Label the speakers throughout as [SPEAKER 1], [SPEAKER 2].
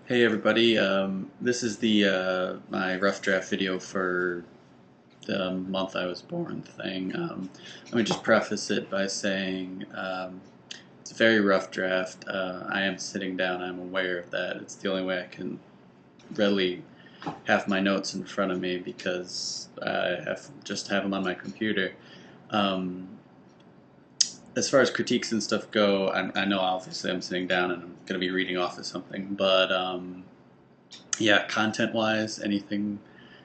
[SPEAKER 1] Hey everybody, this is the my rough draft video for the month I was born thing. Let me just preface it by saying it's a very rough draft. I am sitting down, I'm aware of that. It's the only way I can readily have my notes in front of me because I have them on my computer. Um, as far as critiques and stuff go, I know obviously I'm sitting down and I'm going to be reading off of something, but yeah, content wise, anything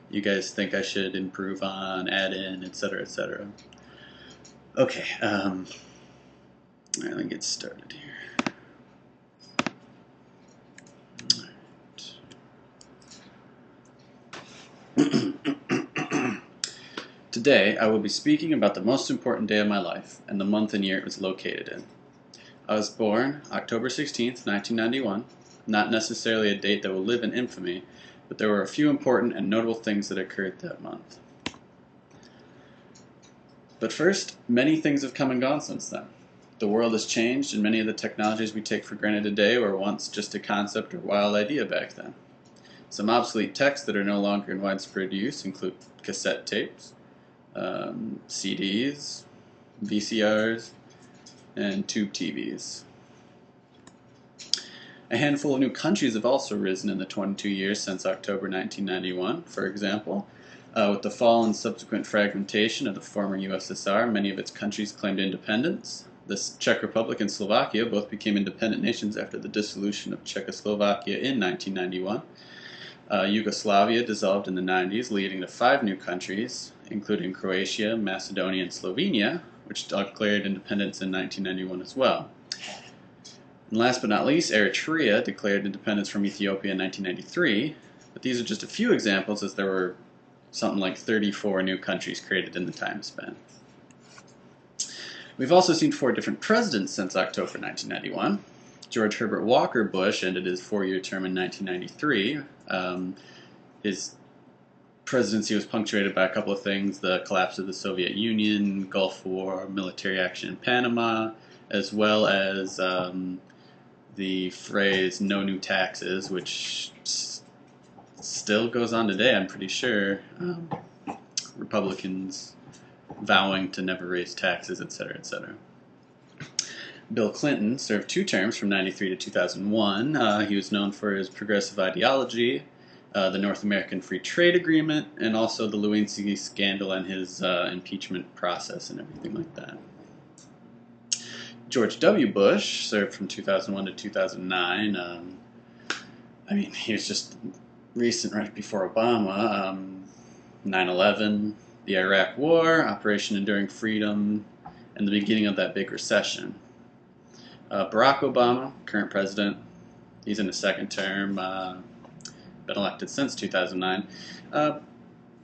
[SPEAKER 1] you guys think I should improve on, add in, etc., etc. Okay, all right, let me get started here. Today, I will be speaking about the most important day of my life and the month and year it was located in. I was born October 16th, 1991, not necessarily a date that will live in infamy, but there were a few important and notable things that occurred that month. But first, many things have come and gone since then. The world has changed, and many of the technologies we take for granted today were once just a concept or wild idea back then. Some obsolete techs that are no longer in widespread use include cassette tapes, CDs, VCRs, and tube TVs. A handful of new countries have also risen in the 22 years since October 1991. For example, with the fall and subsequent fragmentation of the former USSR, many of its countries claimed independence. The Czech Republic and Slovakia both became independent nations after the dissolution of Czechoslovakia in 1991. Yugoslavia dissolved in the 90s, leading to 5 new countries, including Croatia, Macedonia, and Slovenia, which declared independence in 1991 as well. And last but not least, Eritrea declared independence from Ethiopia in 1993, but these are just a few examples as there were something like 34 new countries created in the time span. We've also seen 4 different presidents since October 1991. George Herbert Walker Bush ended his 4-year term in 1993. His presidency was punctuated by a couple of things: the collapse of the Soviet Union, Gulf War, military action in Panama, as well as the phrase "no new taxes," which still goes on today, I'm pretty sure. Republicans vowing to never raise taxes, etc., etc. Bill Clinton served 2 terms from 93 to 2001. He was known for his progressive ideology, the North American Free Trade Agreement, and also the Lewinsky scandal and his impeachment process and everything like that. George W. Bush served from 2001 to 2009. He was just recent right before Obama. 9/11, the Iraq War, Operation Enduring Freedom, and the beginning of that big recession. Barack Obama, current president, he's in his 2nd term, been elected since 2009.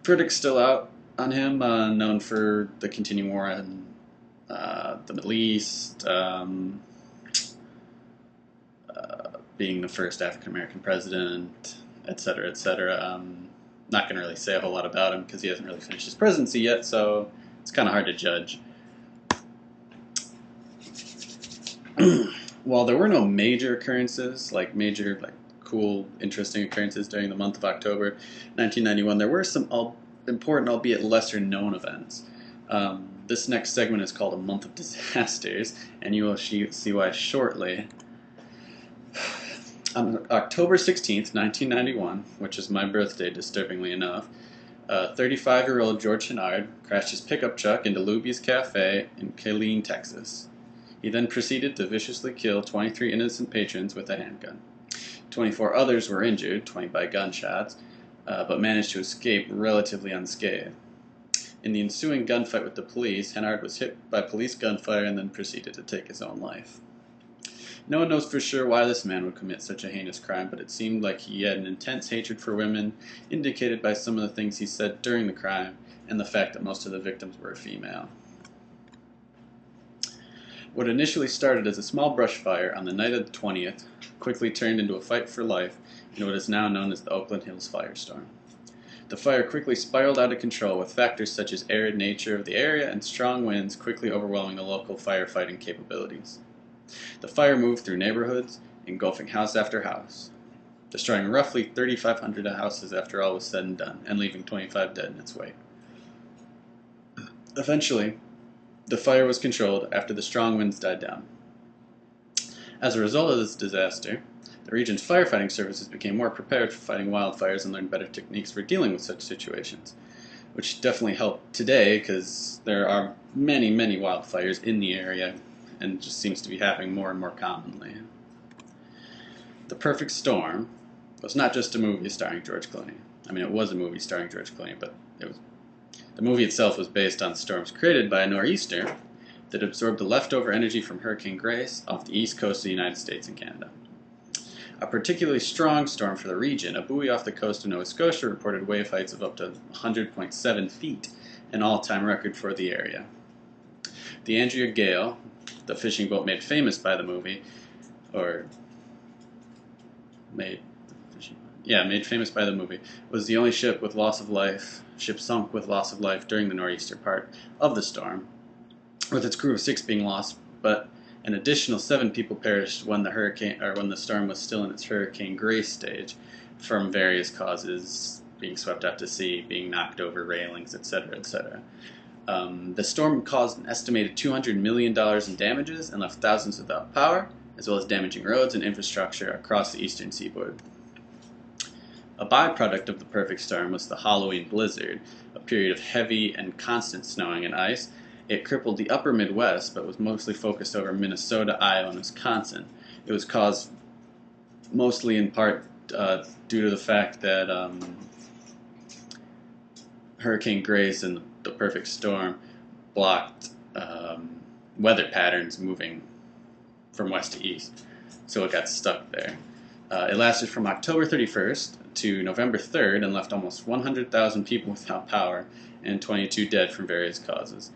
[SPEAKER 1] Critics still out on him, known for the continuing war in the Middle East, being the first African American president, etc., etc. Not going to really say a whole lot about him because he hasn't really finished his presidency yet, so it's kind of hard to judge. While there were no major occurrences, major, cool, interesting occurrences during the month of October 1991, there were some important, albeit lesser known events. This next segment is called A Month of Disasters, and you will see why shortly. On October 16th, 1991, which is my birthday, disturbingly enough, 35-year-old George Hennard crashed his pickup truck into Luby's Cafe in Killeen, Texas. He then proceeded to viciously kill 23 innocent patrons with a handgun. 24 others were injured, 20 by gunshots, but managed to escape relatively unscathed. In the ensuing gunfight with the police, Hennard was hit by police gunfire and then proceeded to take his own life. No one knows for sure why this man would commit such a heinous crime, but it seemed like he had an intense hatred for women, indicated by some of the things he said during the crime, and the fact that most of the victims were female. What initially started as a small brush fire on the night of the 20th quickly turned into a fight for life in what is now known as the Oakland Hills firestorm. The fire quickly spiraled out of control, with factors such as arid nature of the area and strong winds quickly overwhelming the local firefighting capabilities. The fire moved through neighborhoods, engulfing house after house. destroying roughly 3,500 houses after all was said and done, and leaving 25 dead in its wake. Eventually, the fire was controlled after the strong winds died down. As a result of this disaster, the region's firefighting services became more prepared for fighting wildfires and learned better techniques for dealing with such situations, which definitely helped today because there are many, many wildfires in the area and it just seems to be happening more and more commonly. The Perfect Storm was not just a movie starring George Clooney. I mean, it was a movie starring George Clooney, but the movie itself was based on storms created by a nor'easter that absorbed the leftover energy from Hurricane Grace off the east coast of the United States and Canada. A particularly strong storm for the region, a buoy off the coast of Nova Scotia reported wave heights of up to 100.7 feet, an all-time record for the area. The Andrea Gale, the fishing boat made famous by the movie, made famous by the movie, was the only ship sunk with loss of life during the nor'easter part of the storm, with its crew of 6 being lost, but an additional 7 people perished when the storm was still in its Hurricane Grace stage from various causes, being swept out to sea, being knocked over railings, etc., etc. The storm caused an estimated $200 million in damages and left thousands without power, as well as damaging roads and infrastructure across the eastern seaboard. A byproduct of the perfect storm was the Halloween blizzard, a period of heavy and constant snowing and ice. It crippled the upper Midwest, but was mostly focused over Minnesota, Iowa, and Wisconsin. It was caused mostly in part due to the fact that Hurricane Grace and the perfect storm blocked weather patterns moving from west to east, so it got stuck there. It lasted from October 31st to November 3rd and left almost 100,000 people without power and 22 dead from various causes.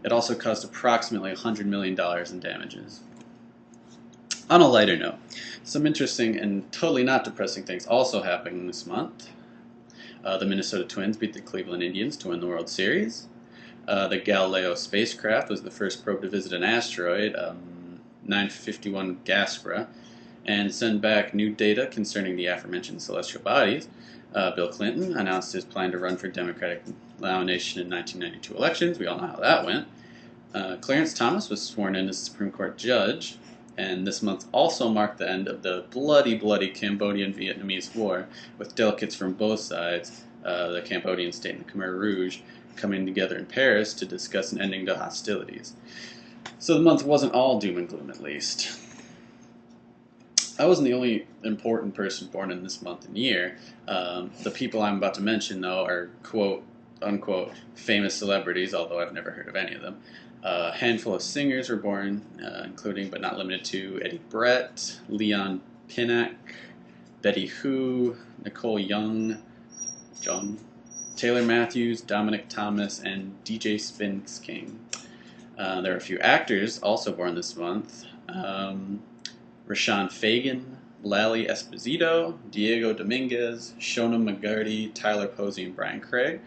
[SPEAKER 1] It also caused approximately $100 million in damages. On a lighter note, some interesting and totally not depressing things also happened this month. The Minnesota Twins beat the Cleveland Indians to win the World Series. The Galileo spacecraft was the first probe to visit an asteroid, 951 Gaspra, and send back new data concerning the aforementioned celestial bodies. Bill Clinton announced his plan to run for Democratic nomination in 1992 elections. We all know how that went. Clarence Thomas was sworn in as Supreme Court judge, and this month also marked the end of the bloody, bloody Cambodian-Vietnamese War, with delegates from both sides, the Cambodian state and the Khmer Rouge, coming together in Paris to discuss an ending to hostilities. So the month wasn't all doom and gloom, at least. I wasn't the only important person born in this month and year. The people I'm about to mention, though, are quote, unquote, famous celebrities, although I've never heard of any of them. A handful of singers were born, including but not limited to Eddie Brett, Leon Pinnock, Betty Who, Nicole Young, Taylor Matthews, Dominic Thomas, and DJ Spence King. There are a few actors also born this month. Rashawn Fagan, Lally Esposito, Diego Dominguez, Shona McGarty, Tyler Posey, and Brian Craig.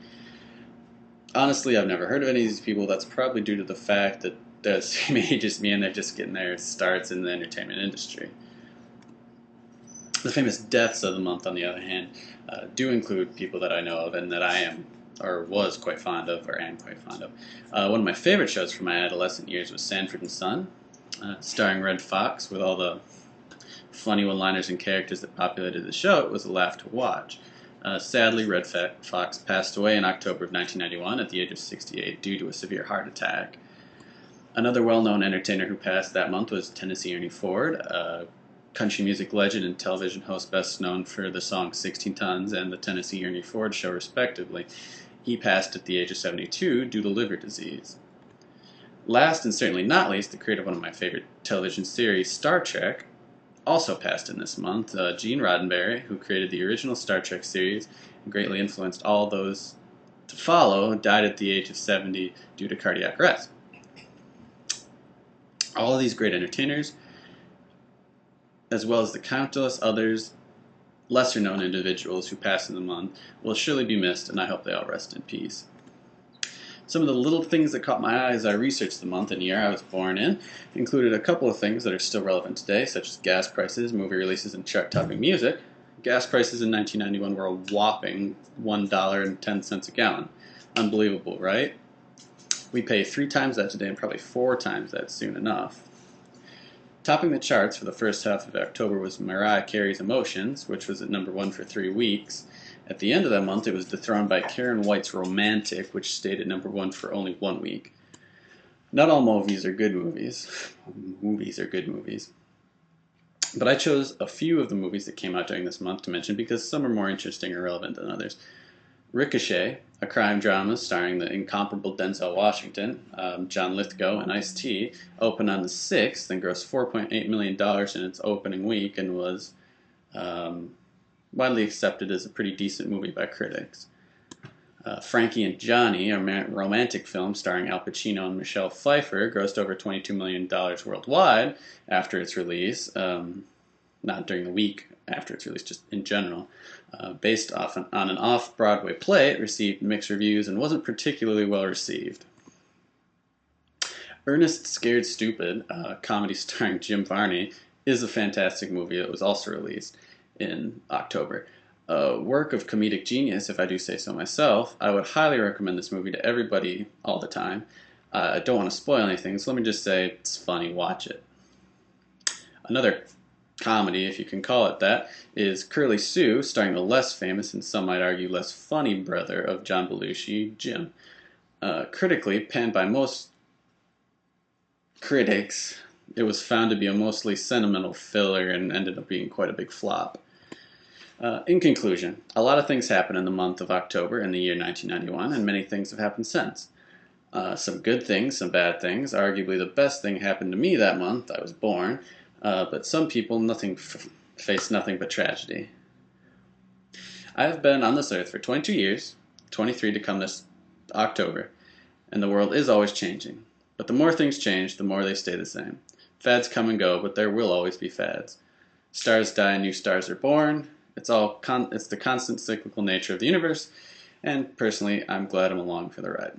[SPEAKER 1] Honestly, I've never heard of any of these people. That's probably due to the fact that they're the same age as me and they're just getting their starts in the entertainment industry. The famous deaths of the month, on the other hand, do include people that I know of and that I am or was quite fond of or am quite fond of. One of my favorite shows from my adolescent years was Sanford and Son, starring Red Fox, with all the funny one-liners and characters that populated the show. It was a laugh to watch. Sadly, Red Fox passed away in October of 1991 at the age of 68 due to a severe heart attack. Another well-known entertainer who passed that month was Tennessee Ernie Ford, a country music legend and television host best known for the song 16 Tons and the Tennessee Ernie Ford Show, respectively. He passed at the age of 72 due to liver disease. Last and certainly not least, the creator of one of my favorite television series, Star Trek, also passed in this month. Gene Roddenberry, who created the original Star Trek series and greatly influenced all those to follow, died at the age of 70 due to cardiac arrest. All of these great entertainers, as well as the countless others lesser-known individuals who passed in the month, will surely be missed, and I hope they all rest in peace. Some of the little things that caught my eye as I researched the month and year I was born in included a couple of things that are still relevant today, such as gas prices, movie releases, and chart-topping music. Gas prices in 1991 were a whopping $1.10 a gallon. Unbelievable, right? We pay 3 times that today and probably 4 times that soon enough. Topping the charts for the first half of October was Mariah Carey's Emotions, which was at #1 for 3 weeks. At the end of that month, it was dethroned by Karen White's Romantic, which stayed at #1 for only 1 week. Not all movies are good movies. Movies are good movies. But I chose a few of the movies that came out during this month to mention because some are more interesting or relevant than others. Ricochet, a crime drama starring the incomparable Denzel Washington, John Lithgow, and Ice-T, opened on the 6th and grossed $4.8 million in its opening week and was widely accepted as a pretty decent movie by critics. Frankie and Johnny, a romantic film starring Al Pacino and Michelle Pfeiffer, grossed over $22 million worldwide after its release, not during the week after its release, just in general. Based on an off-Broadway play, it received mixed reviews and wasn't particularly well received. Ernest Scared Stupid, a comedy starring Jim Varney, is a fantastic movie that was also released in October. A work of comedic genius, if I do say so myself. I would highly recommend this movie to everybody all the time. I don't want to spoil anything, so let me just say it's funny, watch it. Another comedy, if you can call it that, is Curly Sue, starring the less famous and some might argue less funny brother of John Belushi, Jim. Critically, panned by most critics, it was found to be a mostly sentimental filler and ended up being quite a big flop. In conclusion, a lot of things happened in the month of October in the year 1991, and many things have happened since. Some good things, some bad things. Arguably the best thing happened to me that month. I was born. But some people face nothing but tragedy. I have been on this earth for 22 years, 23 to come this October, and the world is always changing. But the more things change, the more they stay the same. Fads come and go, but there will always be fads. Stars die and new stars are born. It's the constant cyclical nature of the universe, and personally, I'm glad I'm along for the ride.